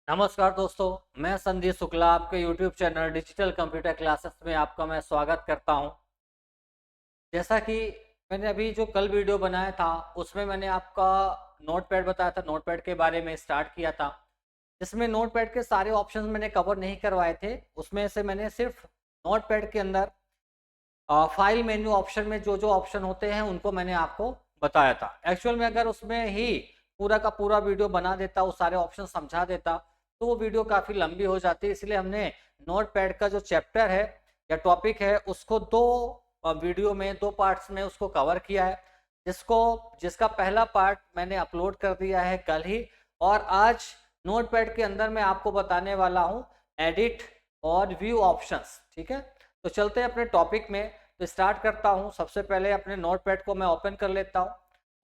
नमस्कार दोस्तों, मैं संदीप शुक्ला आपके YouTube channel digital computer classes में आपका मैं स्वागत करता हूं। जैसा कि मैंने अभी जो कल वीडियो बनाया था उसमें मैंने आपका नोटपैड बताया था, नोटपैड के बारे में स्टार्ट किया था, जिसमें नोटपैड के सारे ऑप्शंस मैंने कवर नहीं करवाए थे। उसमें से मैंने सिर्फ नोटपैड के अंदर फाइल मेन्यू ऑप्शन में जो जो ऑप्शन होते हैं उनको मैंने आपको बताया था। एक्चुअल में अगर उसमें ही पूरा का पूरा वीडियो बना देता, वो सारे ऑप्शन समझा देता, तो वो वीडियो काफ़ी लंबी हो जाती है। इसलिए हमने नोटपैड का जो चैप्टर है या टॉपिक है उसको दो वीडियो में, दो पार्ट्स में उसको कवर किया है, जिसका पहला पार्ट मैंने अपलोड कर दिया है कल ही। और आज नोटपैड के अंदर मैं आपको बताने वाला हूँ एडिट और व्यू ऑप्शंस। ठीक है, तो चलते हैं अपने टॉपिक में। तो स्टार्ट करता हूँ। सबसे पहले अपने नोटपैड को मैं ओपन कर लेता हूँ।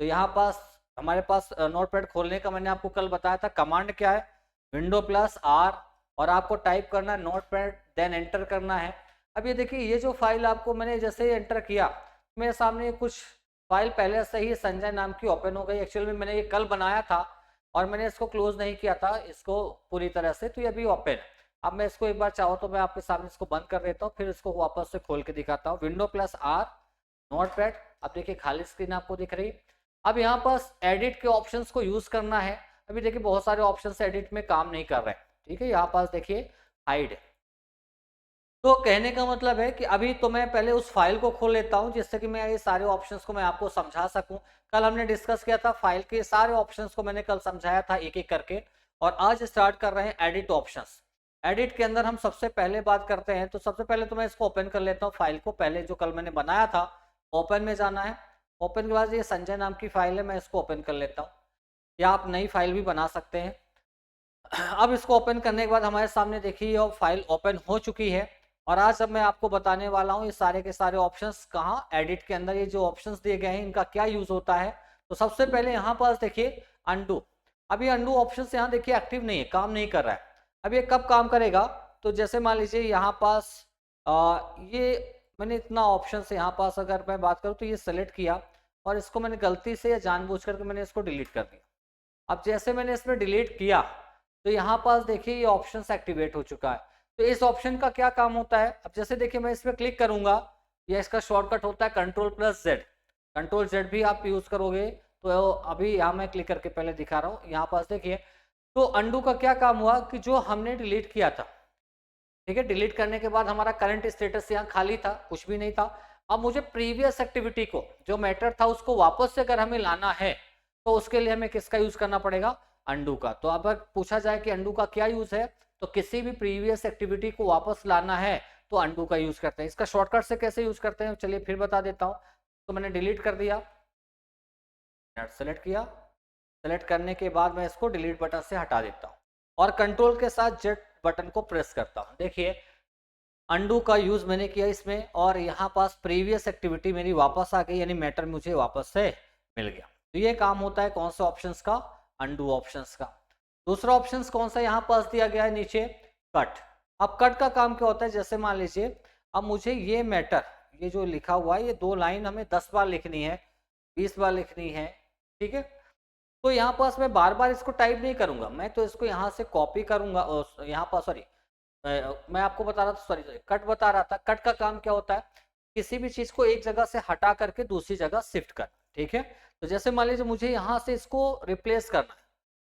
तो यहाँ पास हमारे पास नोटपैड खोलने का मैंने आपको कल बताया था कमांड क्या है, विंडो+R, और आपको टाइप करना है नोटपैड, देन एंटर करना है। अब ये देखिए, ये जो फाइल आपको मैंने जैसे ही एंटर किया, मेरे सामने कुछ फाइल पहले से ही संजय नाम की ओपन हो गई। एक्चुअल में मैंने ये कल बनाया था और मैंने इसको क्लोज नहीं किया था इसको पूरी तरह से, तो ये अभी ओपन है। अब मैं इसको एक बार चाहो तो मैं आपके सामने इसको बंद कर देता हूँ, फिर इसको वापस से खोल के दिखाता हूँ। विंडो+R, नोटपैड। अब देखिए खाली स्क्रीन आपको दिख रही है। अब यहाँ पास एडिट के ऑप्शंस को यूज करना है। अभी देखिए बहुत सारे ऑप्शंस एडिट में काम नहीं कर रहे हैं। ठीक है, यहाँ पास देखिए हाइड। तो कहने का मतलब है कि अभी तो मैं पहले उस फाइल को खोल लेता हूं, जिससे कि मैं ये सारे ऑप्शंस को मैं आपको समझा सकूं। कल हमने डिस्कस किया था, फाइल के सारे ऑप्शंस को मैंने कल समझाया था एक एक करके। और आज स्टार्ट कर रहे हैं एडिट ऑप्शंस। एडिट के अंदर हम सबसे पहले बात करते हैं, तो सबसे पहले तो मैं इसको ओपन कर लेता हूँ फाइल को। पहले जो कल मैंने बनाया था, ओपन में जाना है। ओपन के बाद ये संजय नाम की फाइल है, मैं इसको ओपन कर लेता हूँ, या आप नई फाइल भी बना सकते हैं। अब इसको ओपन करने के बाद हमारे सामने देखिए ये फाइल ओपन हो चुकी है। और आज अब मैं आपको बताने वाला हूँ ये सारे के सारे ऑप्शंस कहाँ एडिट के अंदर, ये जो ऑप्शंस दिए गए हैं इनका क्या यूज होता है। तो सबसे पहले यहाँ पास देखिए अंडू। अब ये अंडू ऑप्शन यहाँ देखिए एक्टिव नहीं है, काम नहीं कर रहा है। अब ये कब काम करेगा, तो जैसे मान लीजिए यहाँ पास ये मैंने इतना ऑप्शन से यहाँ पास अगर मैं बात करूँ तो ये सेलेक्ट किया और इसको मैंने गलती से या जानबूझ करके मैंने इसको डिलीट कर दिया। अब जैसे मैंने इसमें डिलीट किया तो यहाँ पास देखिए ये ऑप्शन एक्टिवेट हो चुका है। तो इस ऑप्शन का क्या काम होता है, अब जैसे देखिए मैं इस पर क्लिक करूंगा, या इसका शॉर्टकट होता है Ctrl+Z। Ctrl+Z भी आप यूज करोगे तो अभी यहाँ मैं क्लिक करके पहले दिखा रहा हूँ। यहाँ पास देखिए, तो अंडू का क्या काम हुआ कि जो हमने डिलीट किया था, ठीक है, डिलीट करने के बाद हमारा करंट स्टेटस यहाँ खाली था, कुछ भी नहीं था। अब मुझे प्रीवियस एक्टिविटी को, जो मैटर था उसको वापस से अगर हमें लाना है, तो उसके लिए हमें किसका यूज करना पड़ेगा, अंडू का। तो अगर पूछा जाए कि अंडू का क्या यूज है, तो किसी भी प्रीवियस एक्टिविटी को वापस लाना है तो अंडू का यूज करते हैं। इसका शॉर्टकट से कैसे यूज करते हैं चलिए फिर बता देता हूँ। तो मैंने डिलीट कर दिया, सेलेक्ट किया, सेलेक्ट करने के बाद मैं इसको डिलीट बटन से हटा देता हूँ और कंट्रोल के साथ जेड बटन को प्रेस करता हूँ। देखिए अंडू का यूज मैंने किया इसमें, और यहाँ पास प्रीवियस एक्टिविटी मेरी वापस आ गई, यानी मैटर मुझे वापस से मिल गया। तो ये काम होता है कौन सा ऑप्शंस का, अंडू ऑप्शंस का। दूसरा ऑप्शंस कौन सा यहाँ पास दिया गया है नीचे, कट। अब कट का काम क्या होता है, जैसे मान लीजिए अब मुझे ये मैटर, ये जो लिखा हुआ है, ये 2 लाइन हमें 10 बार लिखनी है, 20 बार लिखनी है। ठीक है, तो यहाँ पास मैं बार बार इसको टाइप नहीं करूंगा, मैं तो इसको यहाँ से कॉपी करूंगा। यहाँ पास सॉरी, मैं आपको बता रहा था, सॉरी सॉरी कट बता रहा था। कट का काम क्या होता है, किसी भी चीज को एक जगह से हटा करके दूसरी जगह शिफ्ट करना। ठीक है, तो जैसे मान लीजिए मुझे यहाँ से इसको रिप्लेस करना है,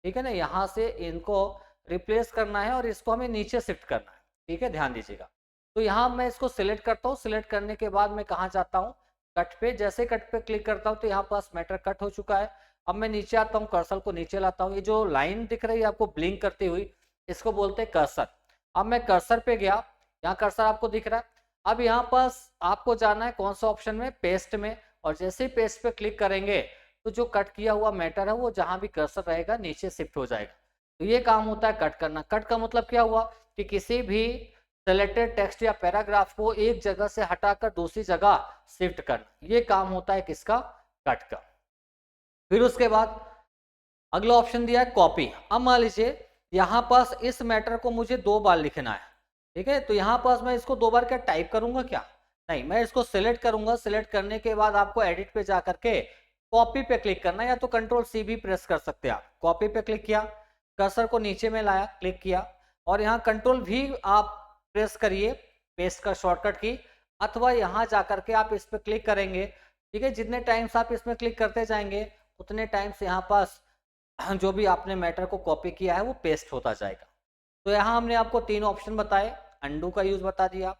ठीक है ना, यहाँ से इनको रिप्लेस करना है और इसको हमें नीचे शिफ्ट करना है। ठीक है, ध्यान दीजिएगा। तो यहाँ मैं इसको सिलेक्ट करता हूँ, सिलेक्ट करने के बाद मैं कहाँ जाता हूँ, कट पे। जैसे कट पे क्लिक करता हूँ तो यहाँ पास मैटर कट हो चुका है। अब मैं नीचे आता हूँ, कर्सर को नीचे लाता हूँ, ये जो लाइन दिख रही है आपको ब्लिंक करती हुई, इसको बोलते हैं कर्सर। अब मैं कर्सर पे गया, यहाँ कर्सर आपको दिख रहा है। अब यहाँ पास आपको जाना है कौन सा ऑप्शन में, पेस्ट में। और जैसे ही पेस्ट पे क्लिक करेंगे तो जो कट किया हुआ मैटर है वो जहां भी कर्सर रहेगा नीचे शिफ्ट हो जाएगा। तो ये काम होता है कट करना। कट का मतलब क्या हुआ कि किसी भी सेलेक्टेड टेक्स्ट या पैराग्राफ को एक जगह से हटाकर दूसरी जगह शिफ्ट करना, ये काम होता है किसका, कट का। फिर उसके बाद अगला ऑप्शन दिया है कॉपी। अब मान लीजिए यहाँ पास इस मैटर को मुझे 2 बार लिखना है, ठीक है, तो यहाँ पास मैं इसको 2 बार क्या टाइप करूंगा क्या, नहीं, मैं इसको सिलेक्ट करूंगा। सिलेक्ट करने के बाद आपको एडिट पे जा करके कॉपी पे क्लिक करना है, या तो Ctrl+C भी प्रेस कर सकते हैं आप। कॉपी पे क्लिक किया, कर्सर को नीचे में लाया, क्लिक किया और यहाँ कंट्रोल भी आप प्रेस करिए पेस्ट का शॉर्टकट की, अथवा यहाँ जाकर के आप इस पर क्लिक करेंगे। ठीक है, जितने टाइम्स आप इसमें क्लिक करते जाएंगे उतने टाइम्स यहाँ पास जो भी आपने मैटर को कॉपी किया है वो पेस्ट होता जाएगा। तो यहाँ हमने आपको 3 ऑप्शन बताए, अंडू का यूज बता दिया,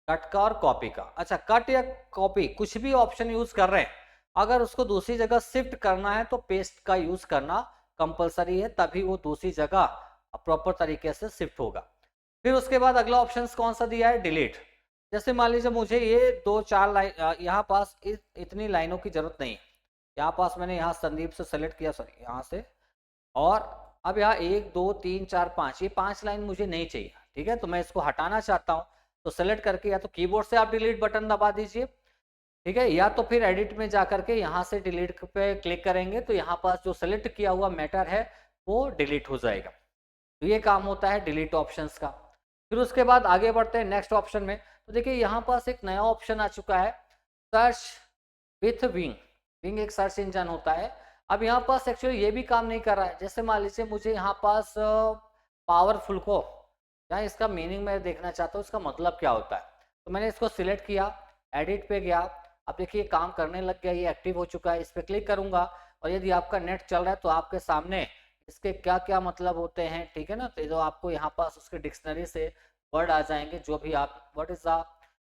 कट का और कॉपी का। अच्छा, कट या कॉपी कुछ भी ऑप्शन यूज कर रहे हैं, अगर उसको दूसरी जगह शिफ्ट करना है तो पेस्ट का यूज करना कंपलसरी है, तभी वो दूसरी जगह प्रॉपर तरीके से शिफ्ट होगा। फिर उसके बाद अगला ऑप्शन कौन सा दिया है, डिलीट। जैसे मान लीजिए मुझे ये 2-4 लाइन यहाँ पास इतनी लाइनों की जरूरत नहीं है, यहाँ पास मैंने यहाँ संदीप से सेलेक्ट किया, सॉरी यहाँ से, और अब यहाँ 1 2 3 4 5 ये 5 लाइन मुझे नहीं चाहिए। ठीक है, तो मैं इसको हटाना चाहता हूँ, तो सेलेक्ट करके या तो कीबोर्ड से आप डिलीट बटन दबा दीजिए, ठीक है, या तो फिर एडिट में जाकर के यहाँ से डिलीट पे क्लिक करेंगे तो यहाँ पास जो सेलेक्ट किया हुआ मैटर है वो डिलीट हो जाएगा। तो ये काम होता है डिलीट ऑप्शंस का। फिर उसके बाद आगे बढ़ते हैं नेक्स्ट ऑप्शन में। तो देखिए यहाँ पास एक नया ऑप्शन आ चुका है, सर्च विथ विंग। विंग एक सर्च इंजन होता है। अब यहाँ पास एक्चुअली ये भी काम नहीं कर रहा है। जैसे मान लीजिए मुझे यहाँ पास पावरफुल को, यहाँ इसका मीनिंग मैं देखना चाहता हूँ, इसका मतलब क्या होता है। तो मैंने इसको सिलेक्ट किया, एडिट पे गया, अब देखिए काम करने लग गया, ये एक्टिव हो चुका है। इस पर क्लिक करूंगा और यदि आपका नेट चल रहा है तो आपके सामने इसके क्या क्या मतलब होते हैं, ठीक है ना। तो जो आपको यहाँ पास उसके डिक्शनरी से वर्ड आ जाएंगे, जो भी आप व्हाट इज द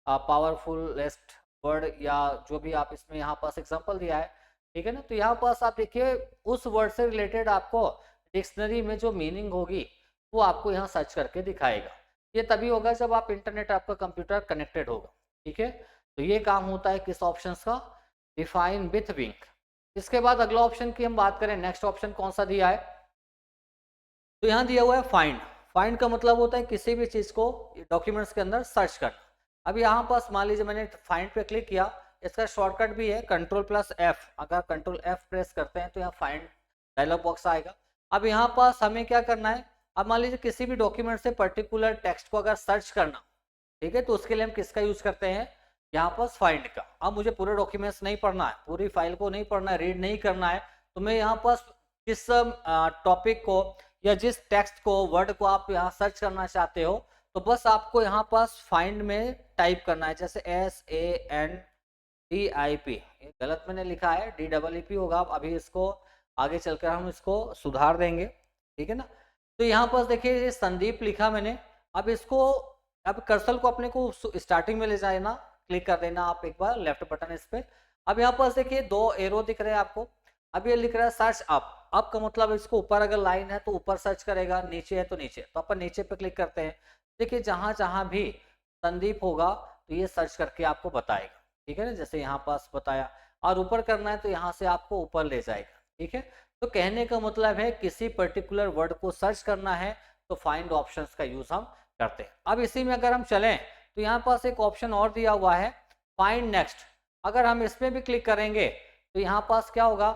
पावरफुलेस्ट वर्ड, या जो भी आप इसमें यहाँ पास एग्जांपल दिया है, ठीक है ना। तो यहाँ पास आप देखिए उस वर्ड से रिलेटेड आपको डिक्शनरी में जो मीनिंग होगी वो आपको यहाँ सर्च करके दिखाएगा। ये तभी होगा जब आप इंटरनेट, आपका कंप्यूटर कनेक्टेड होगा। ठीक है, तो ये काम होता है किस ऑप्शंस का, डिफाइन विथ विंग। इसके बाद अगला ऑप्शन की हम बात करें, नेक्स्ट ऑप्शन कौन सा दिया है, तो यहाँ दिया हुआ है फाइंड। फाइंड का मतलब होता है किसी भी चीज को डॉक्यूमेंट्स के अंदर सर्च करना। अब यहाँ पास मान लीजिए मैंने फाइंड पे क्लिक किया, इसका शॉर्टकट भी है Ctrl+F। अगर Ctrl+F प्रेस करते हैं तो यहाँ फाइंड डायलॉग बॉक्स आएगा। अब यहाँ पास हमें क्या करना है, अब मान लीजिए किसी भी डॉक्यूमेंट से पर्टिकुलर टेक्स्ट को अगर सर्च करना, ठीक है, तो उसके लिए हम किसका यूज करते हैं, यहाँ पास फाइंड का। अब मुझे पूरे डॉक्यूमेंट्स नहीं पढ़ना है, पूरी फाइल को नहीं पढ़ना है, रीड नहीं करना है, तो मैं यहाँ पास जिस टॉपिक को या जिस टेक्स्ट को, वर्ड को आप यहाँ सर्च करना चाहते हो, तो बस आपको यहाँ पास फाइंड में टाइप करना है। जैसे SANDIP, ये गलत मैंने लिखा है, DEEP होगा। अभी इसको आगे चलकर हम इसको सुधार देंगे, ठीक है ना। तो यहाँ पास देखिए ये संदीप लिखा मैंने। अब इसको, अब कर्सर को अपने को स्टार्टिंग में ले जाना, क्लिक कर देना आप एक बार लेफ्ट बटन इस पे। अब यहाँ पास देखिए 2 एरो दिख रहे हैं आपको। अब ये लिख रहा है सर्च अप। अप का मतलब इसको ऊपर अगर लाइन है तो ऊपर सर्च करेगा, नीचे है तो नीचे। तो अपन नीचे पे क्लिक करते हैं, देखिए जहां जहां भी संदीप होगा तो ये सर्च करके आपको बताएगा, ठीक है ना, जैसे यहाँ पास बताया। और ऊपर करना है तो यहाँ से आपको ऊपर ले जाएगा, ठीक है। तो कहने का मतलब है किसी पर्टिकुलर वर्ड को सर्च करना है तो फाइंड ऑप्शंस का यूज हम करते हैं। अब इसी में अगर हम चलें तो यहाँ पास एक ऑप्शन और दिया हुआ है, फाइंड नेक्स्ट। अगर हम इसमें भी क्लिक करेंगे तो यहाँ पास क्या होगा,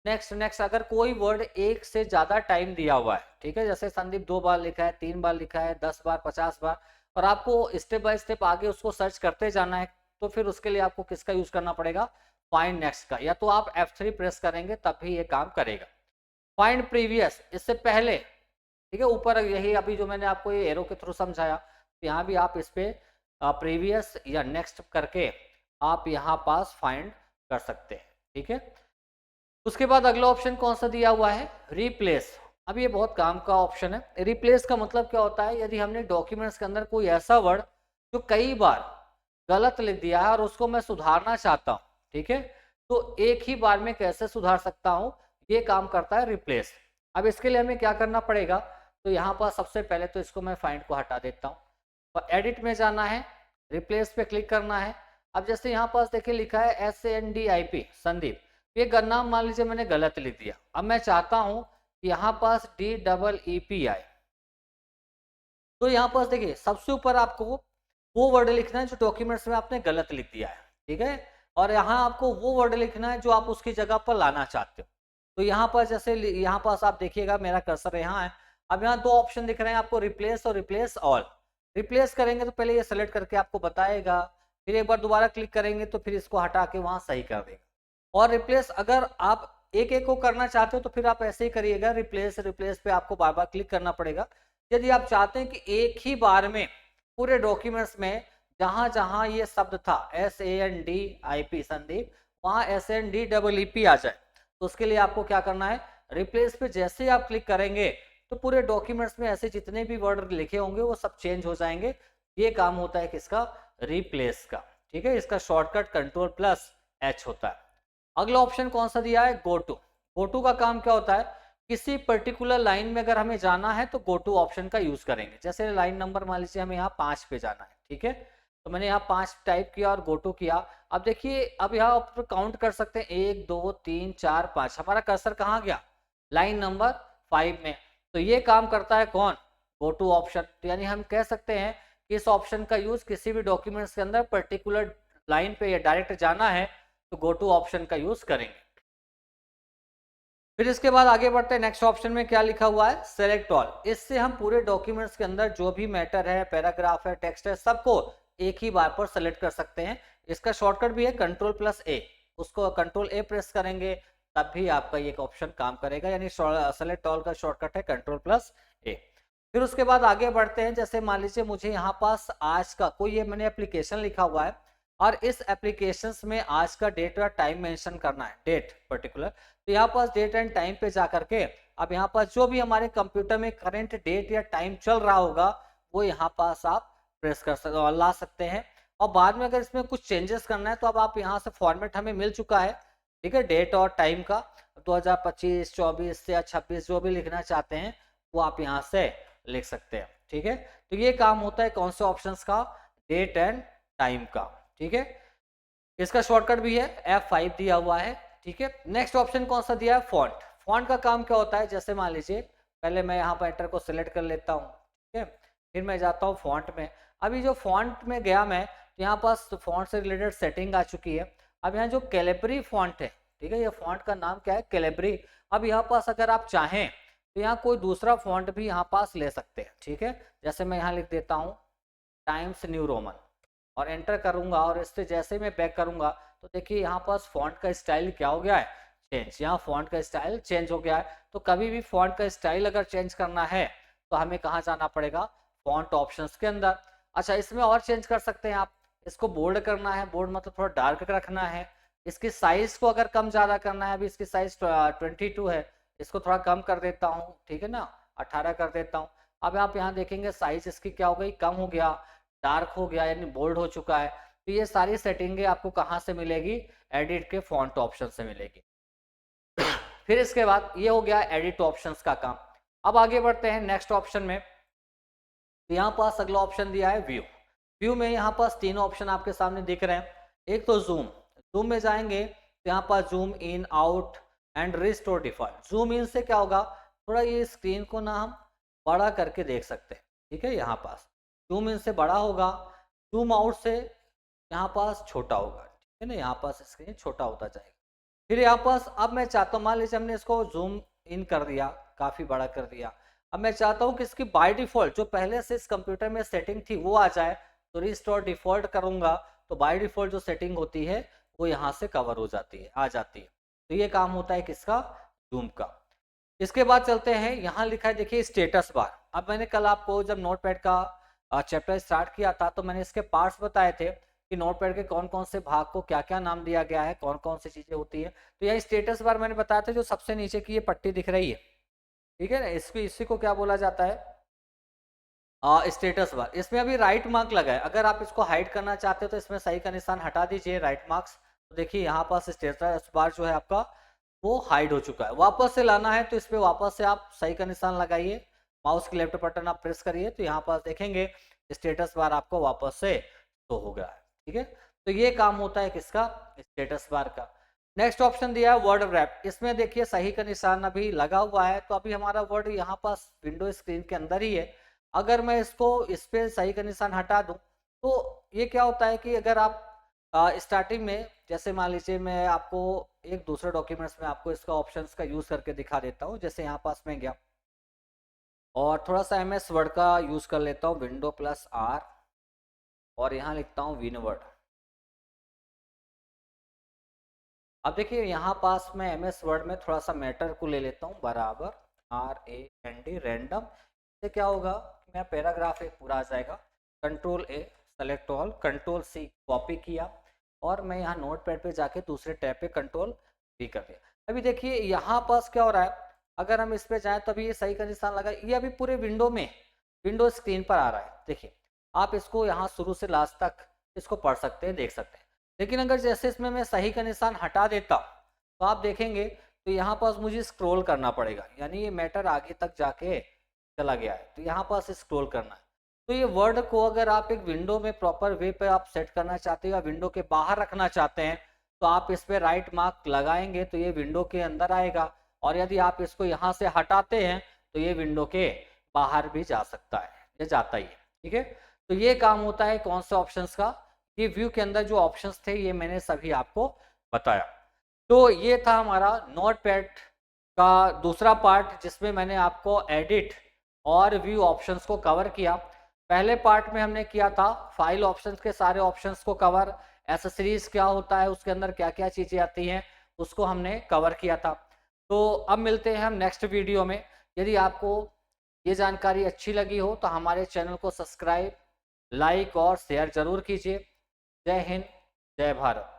नेक्स्ट नेक्स्ट। अगर कोई वर्ड एक से ज्यादा टाइम दिया हुआ है, ठीक है, जैसे संदीप 2 बार लिखा है, 3 बार लिखा है, 10 बार, 50 बार, और आपको स्टेप बाय स्टेप आगे उसको सर्च करते जाना है, तो फिर उसके लिए आपको किसका यूज करना पड़ेगा, फाइंड नेक्स्ट का। या तो आप F3 प्रेस करेंगे तब भी ये काम करेगा। फाइंड प्रीवियस, इससे पहले, ठीक है, ऊपर यही अभी जो मैंने आपको ये एरो के थ्रू समझाया, तो यहाँ भी आप इस पे प्रीवियस या नेक्स्ट करके आप यहाँ पास फाइंड कर सकते हैं, ठीक है। उसके बाद अगला ऑप्शन कौन सा दिया हुआ है, रिप्लेस। अब ये बहुत काम का ऑप्शन है। रिप्लेस का मतलब क्या होता है, यदि हमने डॉक्यूमेंट्स के अंदर कोई ऐसा वर्ड जो कई बार गलत लिख दिया है और उसको मैं सुधारना चाहता हूँ, ठीक है, तो एक ही बार में कैसे सुधार सकता हूँ, ये काम करता है रिप्लेस। अब इसके लिए हमें क्या करना पड़ेगा, तो यहाँ पर सबसे पहले तो इसको मैं फाइंड को हटा देता हूँ और एडिट में जाना है, रिप्लेस पे क्लिक करना है। अब जैसे यहाँ पास देखिए लिखा है SANDIP संदीप, ये नाम मान लीजिए मैंने गलत लिख दिया। अब मैं चाहता हूं कि यहाँ पास DEEP आए, तो यहाँ पास देखिए सबसे ऊपर आपको वो वर्ड लिखना है जो डॉक्यूमेंट्स में आपने गलत लिख दिया है, ठीक है, और यहाँ आपको वो वर्ड लिखना है जो आप उसकी जगह पर लाना चाहते हो। तो यहाँ पर जैसे यहाँ पास आप देखिएगा मेरा कर्सर यहाँ है। अब यहाँ 2 ऑप्शन दिख रहे हैं आपको, रिप्लेस और रिप्लेस ऑल। रिप्लेस करेंगे तो पहले ये सेलेक्ट करके आपको बताएगा, फिर एक बार दोबारा क्लिक करेंगे तो फिर इसको हटा के वहां सही कर देगा। और रिप्लेस अगर आप एक एक को करना चाहते हो तो फिर आप ऐसे ही करिएगा, रिप्लेस रिप्लेस पे आपको बार बार क्लिक करना पड़ेगा। यदि आप चाहते हैं कि एक ही बार में पूरे डॉक्यूमेंट्स में जहां जहां ये शब्द था SANDIP संदीप, वहां SNDEEP आ जाए, तो उसके लिए आपको क्या करना है, रिप्लेस पे जैसे ही आप क्लिक करेंगे तो पूरे डॉक्यूमेंट्स में ऐसे जितने भी वर्ड लिखे होंगे वो सब चेंज हो जाएंगे। ये काम होता है किसका, रिप्लेस का। ठीक है, इसका शॉर्टकट Ctrl+H होता है। अगला ऑप्शन कौन सा दिया है, गो टू। गो टू का काम क्या होता है, किसी पर्टिकुलर लाइन में अगर हमें जाना है तो गो टू ऑप्शन का यूज करेंगे। जैसे लाइन नंबर मान लीजिए हमें यहाँ 5 पे जाना है, ठीक है, तो मैंने यहाँ 5 टाइप किया और गो टू किया। अब देखिए, अब यहाँ पर काउंट कर सकते हैं 1 2 3 4 5, हमारा कर्सर कहाँ गया, लाइन नंबर 5 में। तो ये काम करता है कौन, गो टू ऑप्शन। तो यानी हम कह सकते हैं कि इस ऑप्शन का यूज किसी भी डॉक्यूमेंट्स के अंदर पर्टिकुलर लाइन पे या डायरेक्ट जाना है तो गो टू ऑप्शन का यूज करेंगे। फिर इसके बाद आगे बढ़ते हैं, नेक्स्ट ऑप्शन में क्या लिखा हुआ है, सेलेक्ट ऑल। इससे हम पूरे डॉक्यूमेंट्स के अंदर जो भी मैटर है, पैराग्राफ है, टेक्स्ट है, सबको एक ही बार पर सेलेक्ट कर सकते हैं। इसका शॉर्टकट भी है Ctrl+A, उसको Ctrl+A प्रेस करेंगे तब भी आपका ये ऑप्शन काम करेगा, यानी सेलेक्ट ऑल का शॉर्टकट है Ctrl+A। फिर उसके बाद आगे बढ़ते हैं, जैसे मान लीजिए मुझे यहाँ पास आज का कोई ये मैंने एप्लीकेशन लिखा हुआ है और इस एप्लीकेशन में आज का डेट और टाइम मेंशन करना है, डेट पर्टिकुलर। तो यहाँ पास डेट एंड टाइम पे जा करके अब यहाँ पास जो भी हमारे कंप्यूटर में करंट डेट या टाइम चल रहा होगा वो यहाँ पास आप प्रेस कर सकते और ला सकते हैं। और बाद में अगर इसमें कुछ चेंजेस करना है तो अब आप यहाँ से फॉर्मेट हमें मिल चुका है, ठीक है, डेट और टाइम का 2025 24 या 26 जो भी लिखना चाहते हैं वो आप यहाँ से लिख सकते हैं। ठीक है, तो ये काम होता है कौन से ऑप्शंस का, डेट एंड टाइम का। ठीक है, इसका शॉर्टकट भी है F5 दिया हुआ है। ठीक है, नेक्स्ट ऑप्शन कौन सा दिया है, फॉन्ट। फॉन्ट का काम क्या होता है, जैसे मान लीजिए पहले मैं यहाँ पर एंटर को सिलेक्ट कर लेता हूँ, ठीक है, फिर मैं जाता हूँ फॉन्ट में। अभी जो फॉन्ट में गया मैं, तो यहाँ पास फॉन्ट से रिलेटेड सेटिंग आ चुकी है। अब यहाँ जो कैलिब्री फॉन्ट है, ठीक है, ये फॉन्ट का नाम क्या है, कैलिब्री। अब यहाँ पास अगर आप चाहें तो यहाँ कोई दूसरा फॉन्ट भी यहाँ पास ले सकते हैं। ठीक है, जैसे मैं यहाँ लिख देता हूँ टाइम्स न्यू रोमन और एंटर करूंगा और इससे जैसे मैं बैक करूंगा तो देखिए यहाँ पास फॉन्ट का स्टाइल क्या हो गया है, चेंज। यहाँ फॉन्ट का स्टाइल चेंज हो गया है। तो कभी भी फॉन्ट का स्टाइल अगर चेंज करना है तो हमें कहाँ जाना पड़ेगा, फॉन्ट ऑप्शंस के अंदर। अच्छा, इसमें और चेंज कर सकते हैं आप, इसको बोल्ड करना है, बोल्ड मतलब थोड़ा डार्क रखना है। इसकी साइज को अगर कम ज्यादा करना है, अभी इसकी साइज 22 है, इसको थोड़ा कम कर देता हूँ, ठीक है ना, 18 कर देता हूँ। अब आप यहाँ देखेंगे साइज इसकी क्या हो गई, कम हो गया, डार्क हो गया, यानी बोल्ड हो चुका है। तो ये सारी सेटिंगें आपको कहाँ से मिलेगी, एडिट के फॉन्ट ऑप्शन से मिलेगी। फिर इसके बाद ये हो गया एडिट ऑप्शंस का काम। अब आगे बढ़ते हैं नेक्स्ट ऑप्शन में। तो यहाँ पास अगला ऑप्शन दिया है व्यू। व्यू में यहाँ पास तीन ऑप्शन आपके सामने दिख रहे हैं। एक तो जूम, जूम में जाएंगे तो यहाँ पास zoom in, out and restore default. Zoom in से क्या होगा, थोड़ा ये स्क्रीन को ना हम बड़ा करके देख सकते हैं। ठीक है, यहाँ पास जूम इन से बड़ा होगा, जूम आउट से यहाँ पास छोटा होगा। ठीक है ना, यहाँ पास स्क्रीन छोटा होता जाएगा। फिर यहाँ पास अब मैं चाहता हूँ, मान लीजिए हमने इसको जूम इन कर दिया, काफी बड़ा कर दिया। अब मैं चाहता हूँ कि इसकी बाय डिफॉल्ट जो पहले से इस कंप्यूटर में सेटिंग थी वो आ जाए, तो रिस्टोर डिफॉल्ट करूंगा तो बाय डिफॉल्ट जो सेटिंग होती है वो यहाँ से कवर हो जाती है, आ जाती है। तो ये काम होता है किसका, जूम का। इसके बाद चलते हैं, यहाँ लिखा है देखिए स्टेटस बार। अब मैंने कल आपको जब नोटपैड का चैप्टर स्टार्ट किया था तो मैंने इसके पार्ट्स बताए थे कि नोटपैड के कौन कौन से भाग को क्या क्या नाम दिया गया है, कौन कौन सी चीजें होती है। तो यह स्टेटस बार मैंने बताया था, जो सबसे नीचे की ये पट्टी दिख रही है, ठीक है ना, इसी को क्या बोला जाता है, स्टेटस बार। इसमें अभी राइट मार्क लगा है, अगर आप इसको हाइड करना चाहते हो तो इसमें सही का निशान हटा दीजिए, राइट मार्क्स। तो देखिए यहाँ पास स्टेटस बार जो है आपका वो हाइड हो चुका है। वापस से लाना है तो इस पे वापस से आप सही का निशान लगाइए, माउस की लेफ्ट बटन आप प्रेस करिए तो यहाँ पास देखेंगे स्टेटस बार आपको वापस से शो हो गया है। ठीक है, तो ये काम होता है किसका, स्टेटस बार का। नेक्स्ट ऑप्शन दिया है वर्ड रैप। इसमें देखिए सही का निशान अभी लगा हुआ है, तो अभी हमारा वर्ड यहाँ पास विंडो स्क्रीन के अंदर ही है। अगर मैं इसको इस पे सही का निशान हटा दूं तो ये क्या होता है कि अगर आप स्टार्टिंग में, जैसे मान लीजिए मैं आपको एक दूसरे डॉक्यूमेंट्स में आपको इसका ऑप्शंस का यूज करके दिखा देता हूँ। जैसे यहाँ पास में गया और थोड़ा सा MS वर्ड का यूज कर लेता हूँ, Windows+R, और यहाँ लिखता हूँ विनवर्ड। अब देखिए यहाँ पास मैं MS वर्ड में थोड़ा सा मैटर को ले लेता हूँ, बराबर RAND रैंडम। इससे क्या होगा कि मेरा पैराग्राफ एक पूरा आ जाएगा। Control A select all, control C copy किया, और मैं यहाँ नोट पैड पे जाके दूसरे टैब पे कंट्रोल V कर दिया। अभी देखिए यहाँ पास क्या हो रहा है, अगर हम इस पे जाएं तो अभी ये सही का निशान लगा, ये अभी पूरे विंडो स्क्रीन पर आ रहा है। देखिए आप इसको यहाँ शुरू से लास्ट तक इसको पढ़ सकते हैं, देख सकते हैं। लेकिन अगर जैसे इसमें मैं सही का निशान हटा देता तो आप देखेंगे तो यहाँ पास मुझे स्क्रॉल करना पड़ेगा, यानी ये मैटर आगे तक जाके चला गया है, तो यहाँ पास स्क्रॉल करना है। तो ये वर्ड को अगर आप एक विंडो में प्रॉपर वे पे आप सेट करना चाहते हो या विंडो के बाहर रखना चाहते हैं, तो आप इस पे राइट मार्क लगाएंगे तो ये विंडो के अंदर आएगा, और यदि आप इसको यहाँ से हटाते हैं तो ये विंडो के बाहर भी जा सकता है, ये जाता ही है। ठीक है, तो ये काम होता है कौन से ऑप्शंस का, ये व्यू के अंदर जो ऑप्शंस थे ये मैंने सभी आपको बताया। तो ये था हमारा नोटपैड का दूसरा पार्ट, जिसमें मैंने आपको एडिट और व्यू ऑप्शंस को कवर किया। पहले पार्ट में हमने किया था फाइल ऑप्शंस के सारे ऑप्शंस को कवर, एसेसरीज क्या होता है, उसके अंदर क्या क्या चीजें आती हैं, उसको हमने कवर किया था। तो अब मिलते हैं हम नेक्स्ट वीडियो में। यदि आपको ये जानकारी अच्छी लगी हो तो हमारे चैनल को सब्सक्राइब, लाइक और शेयर जरूर कीजिए। जय हिंद, जय भारत।